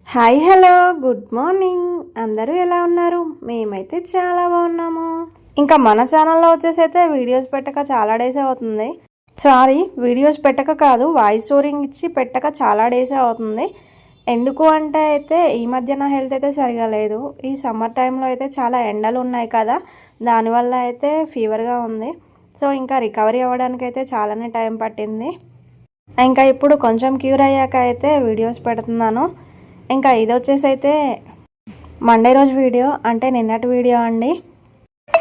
Hi hello good morning. అందరూ ఎలా ఉన్నారు? మేమైతే చాలా బాగున్నాము. ఇంకా మన ఛానల్లో వచ్చేసి అయితే వీడియోస్ పెట్టక చాలా డేస్ అవుతుంది. వీడియోస్ పెట్టక కాదు, వాయిస్ ఓవరింగ్ ఇచ్చి పెట్టక చాలా డేస్ అవుతుంది. ఎందుకు అంటే అయితే ఈ మధ్య నా హెల్త్ అయితే సరిగా లేదు. ఈ సమ్మర్ టైంలో అయితే చాలా ఎండలు ఉన్నాయి కదా, దానివల్ల అయితే ఫీవర్గా ఉంది. సో ఇంకా రికవరీ అవ్వడానికి అయితే చాలానే టైం పట్టింది. ఇంకా ఇప్పుడు కొంచెం క్యూర్ అయ్యాక అయితే వీడియోస్ పెడుతున్నాను. ఇంకా ఇది వచ్చేసి అయితే మండే రోజు వీడియో, అంటే నిన్నటి వీడియో అండి.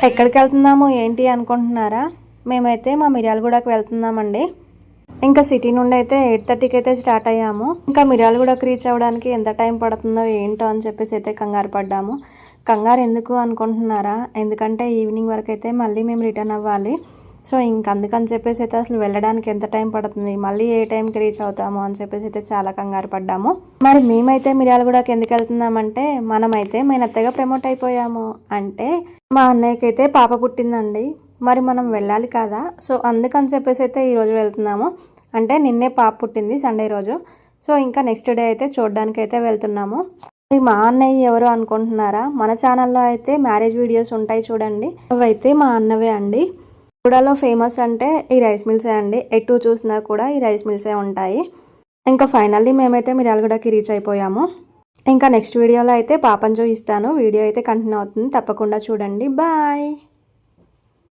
ఎక్కడికి వెళ్తున్నాము ఏంటి అనుకుంటున్నారా? మేమైతే మా మిర్యాలగూడకి వెళ్తున్నామండి. ఇంకా సిటీ నుండి అయితే 8:30కి అయితే స్టార్ట్ అయ్యాము. ఇంకా మిర్యాలగూడకి రీచ్ అవ్వడానికి ఎంత టైం పడుతుందో ఏంటో అని చెప్పేసి అయితే కంగారు పడ్డాము. కంగారు ఎందుకు అనుకుంటున్నారా? ఎందుకంటే ఈవినింగ్ వరకు అయితే మళ్ళీ మేము రిటర్న్ అవ్వాలి. సో అందుకని చెప్పేసి అయితే అసలు వెళ్ళడానికి ఎంత టైం పడుతుంది, మళ్ళీ ఏ టైంకి రీచ్ అవుతాము అని చెప్పేసి అయితే చాలా కంగారు పడ్డాము. మరి మేమైతే మిర్యాలగూడకి ఎందుకు వెళ్తున్నామంటే, మనమైతే మేనత్తగా ప్రమోట్ అయిపోయాము. అంటే మా అన్నయ్యకి అయితే పాప పుట్టిందండి. మరి మనం వెళ్ళాలి కదా, సో అందుకని చెప్పేసి అయితే ఈరోజు వెళ్తున్నాము. అంటే నిన్నే పాప పుట్టింది సండే రోజు. సో ఇంకా నెక్స్ట్ డే అయితే చూడడానికి అయితే వెళ్తున్నాము. మా అన్నయ్య ఎవరు అనుకుంటున్నారా? మన ఛానల్లో అయితే మ్యారేజ్ వీడియోస్ ఉంటాయి చూడండి, అవైతే మా అన్నవే అండి. గూడలో ఫేమస్ అంటే ఈ రైస్ మిల్సే అండి. ఎటు చూసినా కూడా ఈ రైస్ మిల్సే ఉంటాయి. ఇంకా ఫైనల్లీ మేమైతే మిర్యాలగూడకి రీచ్ అయిపోయాము. ఇంకా నెక్స్ట్ వీడియోలో అయితే పాపను చూపిస్తాను. వీడియో అయితే కంటిన్యూ అవుతుంది, తప్పకుండా చూడండి. బాయ్.